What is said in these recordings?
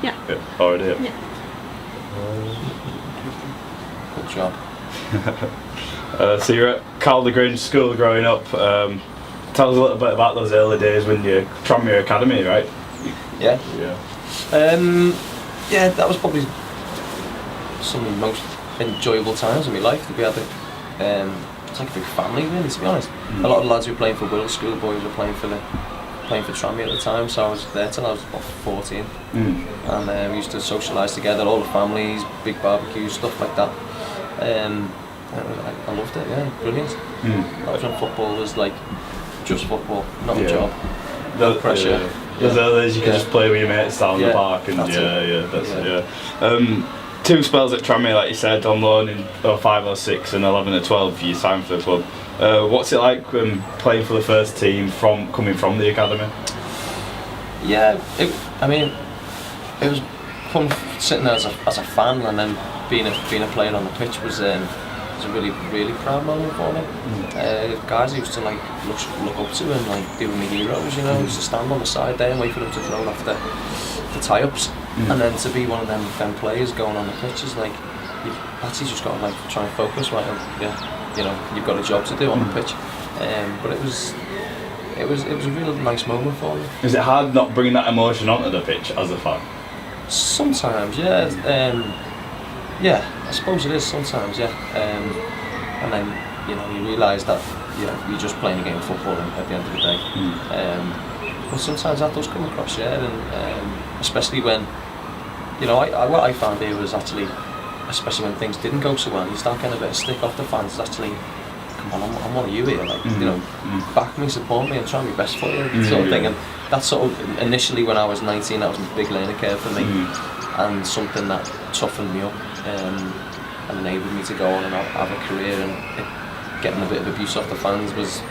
Yeah. Already. Yeah. Good job. So you're at Calder Grange School growing up. Tell us a little bit about those early days when you Tranmere Academy, right? Yeah. Yeah. Yeah, that was probably some of the most enjoyable times of my life. We had it's like a big family, really, to be honest. A lot of the lads who were playing for Wirral schoolboys were playing for Tranmere at the time, so I was there till I was about 14. And we used to socialise together, all the families, big barbecues, stuff like that. I loved it, yeah, brilliant. That was when football was like just football, not a job, no pressure. Those early days you could just play with your mates down the park, and that's it. 2 spells at Tranmere, like you said, on loan in 05, 06 and 11 to 12 you signed for the club. What's it like playing for the first team coming from the academy? Yeah, it was fun sitting there as a fan, and then being a player on the pitch was a really proud moment for me. Guys I used to look up to and like they were my heroes, you know. I used to stand on the side there and wait for them to throw off the tie-ups, and then to be one of them players going on the pitch is like you've actually just got to try and focus, right? You know, you've got a job to do on the pitch. But it was a real nice moment for me. Is it hard not bringing that emotion onto the pitch as a fan? Sometimes, yeah. I suppose it is sometimes, yeah. And then you realise that you're just playing a game of football at the end of the day. But sometimes that does come across, yeah. And especially when what I found here was actually, especially when things didn't go so well, you start getting a bit of stick off the fans. Actually, come on, I'm one of you here. Back me, support me, and try my best for you, sort of thing. And that sort of initially when I was 19, that was a big learning curve for me, and something that toughened me up and enabled me to go on and have a career. And getting a bit of abuse off the fans was,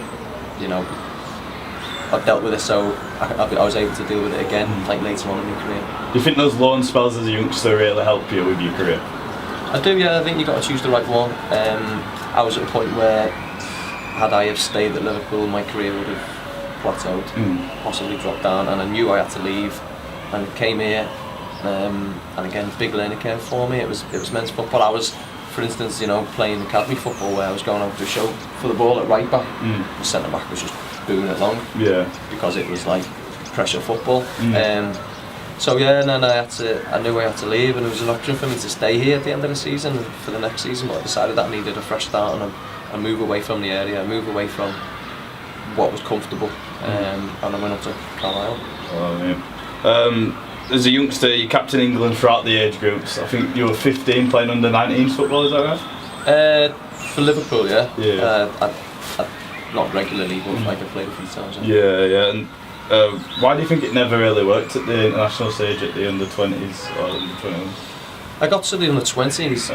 I've dealt with it, so I was able to deal with it again, later on in my career. Do you think those loan spells as a youngster really help you with your career? I do, yeah. I think you've got to choose the right one. I was at a point where, had I have stayed at Liverpool, my career would have plateaued, possibly dropped down, and I knew I had to leave, and came here. And again, big learning curve for me. It was men's football. I was, for instance, playing academy football where I was going over to show for the ball at right back. The centre back was just booing it long. Yeah. Because it was like pressure football. So yeah, and then I knew I had to leave, and there was an option for me to stay here at the end of the season for the next season, but I decided that I needed a fresh start and move away from the area, move away from what was comfortable, and I went up to Carlisle. Oh, yeah. As a youngster, you captained England throughout the age groups. I think you were 15 playing under 19s football, is that right? For Liverpool, yeah. Yeah. I not regularly, but I played a few times. Yeah. And why do you think it never really worked at the international stage at the under 20s or under 21s? I got to the under 20s,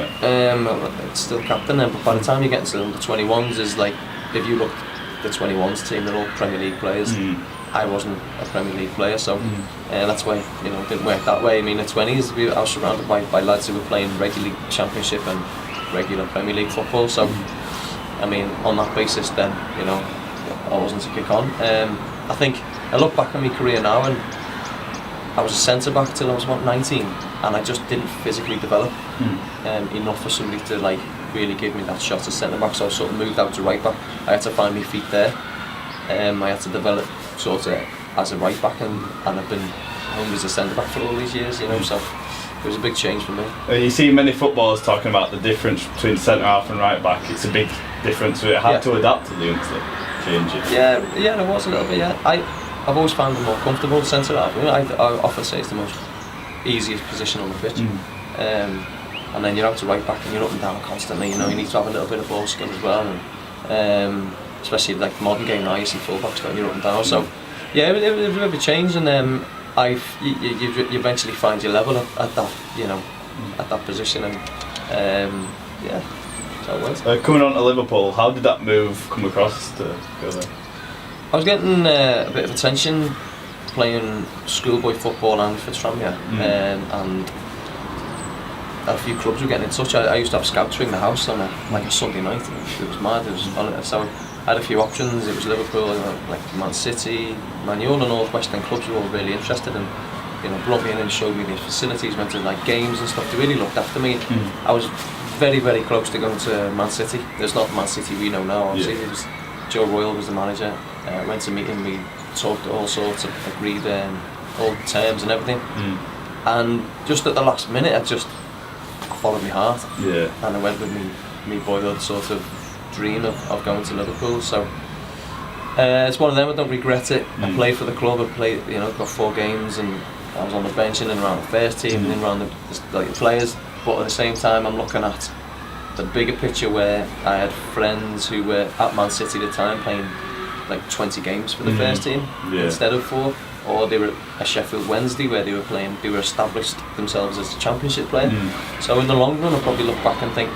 it's still captain then, but by the time you get into the under 21s, is like, if you look at the 21s team, they're all Premier League players. I wasn't a Premier League player, so that's why it didn't work that way. I mean, the 20s, I was surrounded by lads who were playing regular League Championship and regular Premier League football, so I mean, on that basis then, I wasn't to kick on. I think I look back on my career now, and I was a centre back till I was about 19, and I just didn't physically develop enough for somebody to really give me that shot as centre back. So I sort of moved out to right back. I had to find my feet there. I had to develop sort of as a right back, and I've been home as a centre back for all these years, so it was a big change for me. You see many footballers talking about the difference between centre half and right back. It's a big difference, so it had to adapt to the youngster changes. Yeah, there was a little bit. Yeah, I've always found it more comfortable centre half. I often say it's the most easiest position on the pitch. And then you're out to right back and you're up and down constantly. You need to have a little bit of ball skill as well, and especially like modern game now, you see fullbacks going you're up and down. So yeah, it was a bit of a change, and you eventually find your level at that, at that position, and yeah, so it was. Coming on to Liverpool, how did that move come across to go there? I was getting a bit of attention playing schoolboy football and for Tranmere, and a few clubs were getting in touch. I used to have scouts ring the house on a Sunday night. It was mad. It was so I had a few options. It was Liverpool, like Man City, Man U, and all the West End clubs were all really interested in brought me in and showed me the facilities, went to like games and stuff. They really looked after me. I was very, very close to going to Man City. There's not Man City we know now, obviously. It was Joe Royle was the manager. Went to meet him, we talked all sorts of agreed all terms and everything. And just at the last minute, I followed my heart. And I went with me boyhood sort of dream of going to Liverpool. So it's one of them. I don't regret it. I played for the club. I played, got 4 games, and I was on the bench and in around the first team and in around the players. But at the same time, I'm looking at the bigger picture where I had friends who were at Man City at the time playing like 20 games for the first team instead of 4, or they were at Sheffield Wednesday where they were established themselves as a championship player. So in the long run, I'll probably look back and think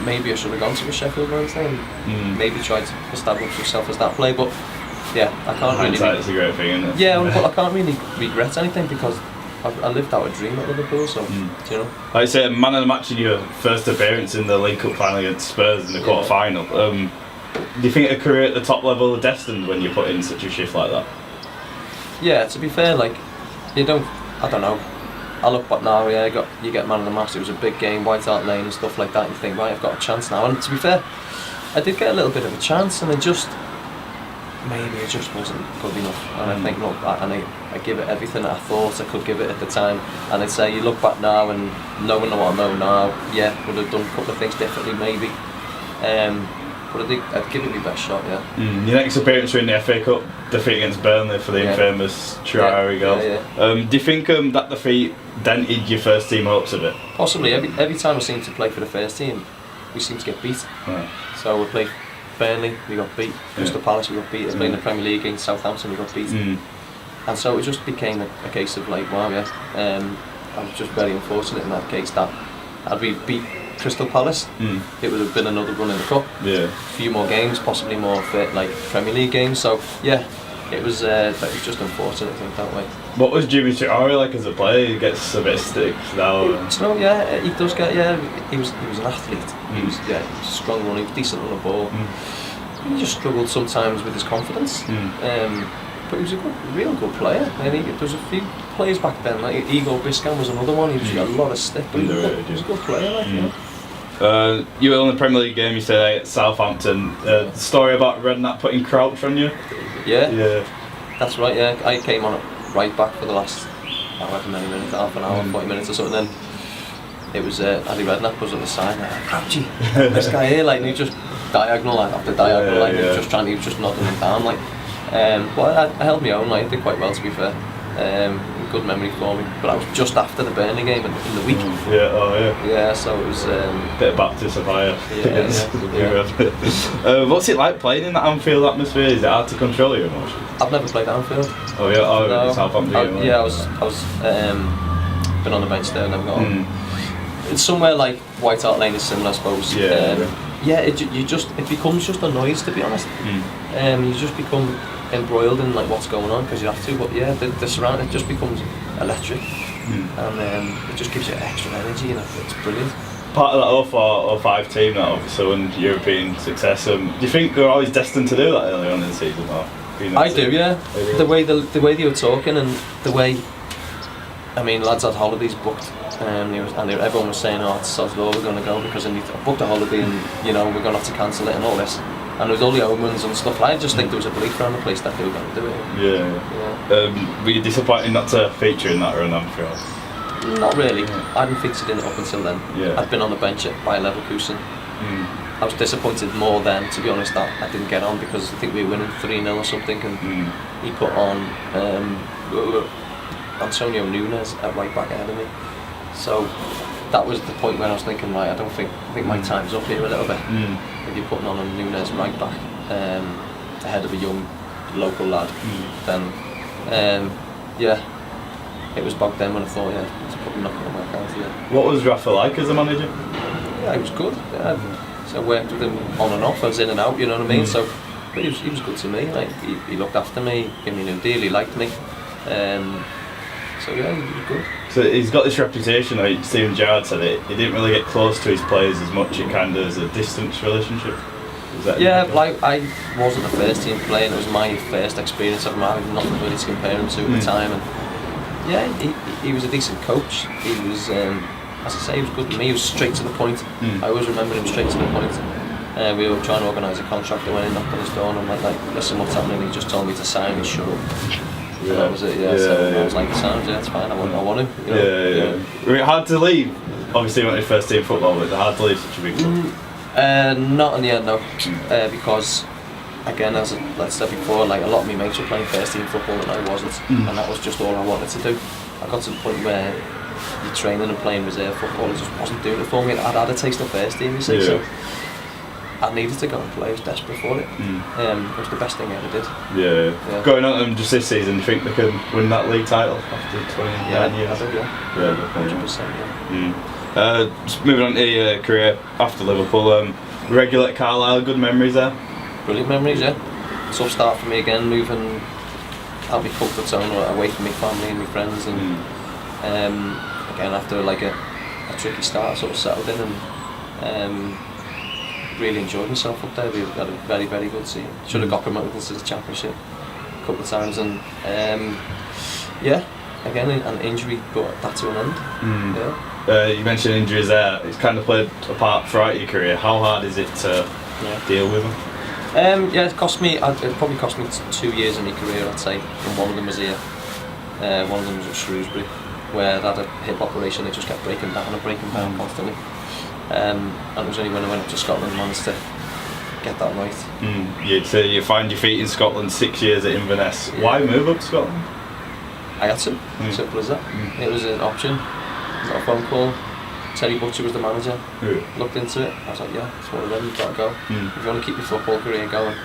maybe I should have gone to a Sheffield Wednesday and maybe tried to establish myself as that player. But yeah, I can't hindsight's a great thing, isn't it? Yeah, but I can't really regret anything because I lived out a dream at Liverpool, so Like I say, man of the match in your first appearance in the League Cup final against Spurs in the quarter final. Do you think a career at the top level is destined when you put in such a shift like that? Yeah, to be fair, like I don't know. I look back now, you get man of the match. It was a big game, White Hart Lane and stuff like that. And you think, right, I've got a chance now. And to be fair, I did get a little bit of a chance, and maybe it just wasn't good enough. And I think, look, I give it everything that I thought I could give it at the time. And I'd say, you look back now and knowing what I know now, would have done a couple of things differently maybe. But I think I'd give it my best shot, Your next appearance were in the FA Cup defeat against Burnley for the infamous Traore goal. Do you think that defeat dented your first team hopes a bit? Possibly. Every time I seem to play for the first team, we seem to get beat. So we played Burnley, we got beat. Crystal Palace, we got beat. I played in the Premier League against Southampton, we got beat. And so it just became a case of like, wow, I was just very unfortunate in that case that had we beat Crystal Palace, it would have been another run in the cup. A few more games, possibly more fit, like Premier League games. So it was just unfortunate, I think, that way. What was Djimi Traore like as a player? He gets a bit of stick now. He does get. He was an athlete. He was a strong runner. He was decent on the ball. He just struggled sometimes with his confidence. But he was a real good player. And there was a few players back then, like Igor Biscan was another one. He was a lot of stick, but he was a good player. You were in the Premier League game, you said at Southampton. The story about Redknapp putting Crouch on you? Yeah. That's right, I came on at right back for the last however many minutes, half an hour, 40 minutes or something. Then it was Adi Redknapp was on the side, Crouchy, this guy here, like, and he just diagonal after diagonal, he was just nodding him down, like. But I held my own, I did quite well, to be fair. Good memory for me. But I was just after the Burnley game in the week. So it was bit of baptism of fire. What's it like playing in that Anfield atmosphere? Is it hard to control your emotions? I've never played Anfield. No. Southampton game. I was been on the bench there and never got on. It's somewhere like White Hart Lane is similar, I suppose. It becomes just a noise, to be honest. You just become embroiled in like what's going on because you have to. But the surrounding, it just becomes electric, and it just gives you extra energy, and it's brilliant. Part of that 04-05 team that obviously won European success. Do you think they're always destined to do that early on in the season? I do, The way they were talking and the way, I mean, lads had holidays booked. Everyone was saying, "Oh, it's sod's law, we're going to go because I booked a holiday and we're going to have to cancel it and all this." And there was all the omens and stuff. I just think there was a belief around the place that they were going to do it. Were you disappointed not to feature in that run, I'm sure? Not really. I hadn't featured in it up until then. I'd been on the bench at Bayer Leverkusen. I was disappointed more then, to be honest, that I didn't get on because I think we were winning 3-0 or something, and he put on Antonio Nunes at right back ahead of me. So that was the point when I was thinking, right, I think my time's up here a little bit. If you're putting on a Nunes right back ahead of a young local lad, then it was back then when I thought, it's probably not going to work out here. What was Rafa like as a manager? Yeah, he was good. So I worked with him on and off. I was in and out, you know what I mean. So, but he was good to me. Like he looked after me, gave me a new deal. He liked me. So he was good. So he's got this reputation, like Steven Gerrard said it, he didn't really get close to his players as much, it kind of is a distance relationship. Like I wasn't the first team player, and it was my first experience of him having nothing really to compare him to at the time, and Yeah, he was a decent coach. He was, as I say, he was good to me. He was straight to the point. I always remember him straight to the point. We were trying to organise a contract. I went in, knocked on his door, and I'm like, listen, what's happening? He just told me to sign and shut up. Yeah. And that was it. Yeah. So I was like, sounds, yeah, it's fine. I want him. You know? Yeah. Was it hard to leave? Obviously, you went to first team football, but it's hard to leave such a big club. Not in the end, no. Because, again, as I said before, like a lot of my mates were playing first team football and I wasn't, and that was just all I wanted to do. I got to the point where the training and playing reserve football just wasn't doing it for me. I'd had a taste of first team, you see, so I needed to go and play. I was desperate for it. It was the best thing I ever did. Yeah. Going on just this season, do you think they can win that league title after 29 years? I do, yeah. 100%, yeah. Just moving on to your career after Liverpool, regular at Carlisle, good memories there? Brilliant memories, yeah. Tough start for me again, moving out of my comfort zone, away from my family and my friends, and again after like a tricky start, I sort of settled in and really enjoyed myself up there. We had a very, very good season. Should have got promoted into the Championship a couple of times, and again an injury brought that to an end. You mentioned injuries there. It's kind of played a part throughout your career. How hard is it to deal with them? It probably cost me 2 years in my career, I'd say, and one of them was here. One of them was at Shrewsbury, where I'd had a hip operation. It just kept breaking down constantly. And it was only when I went up to Scotland I managed to get that right. So you find your feet in Scotland, 6 years at Inverness. Yeah. Why move up to Scotland? I had to, simple as that. It was an option, not a phone call. Terry Butcher was the manager. Looked into it. I was like, yeah, it's one of them. You've got to go. If you want to keep your football career going.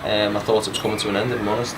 I thought it was coming to an end, if I'm honest.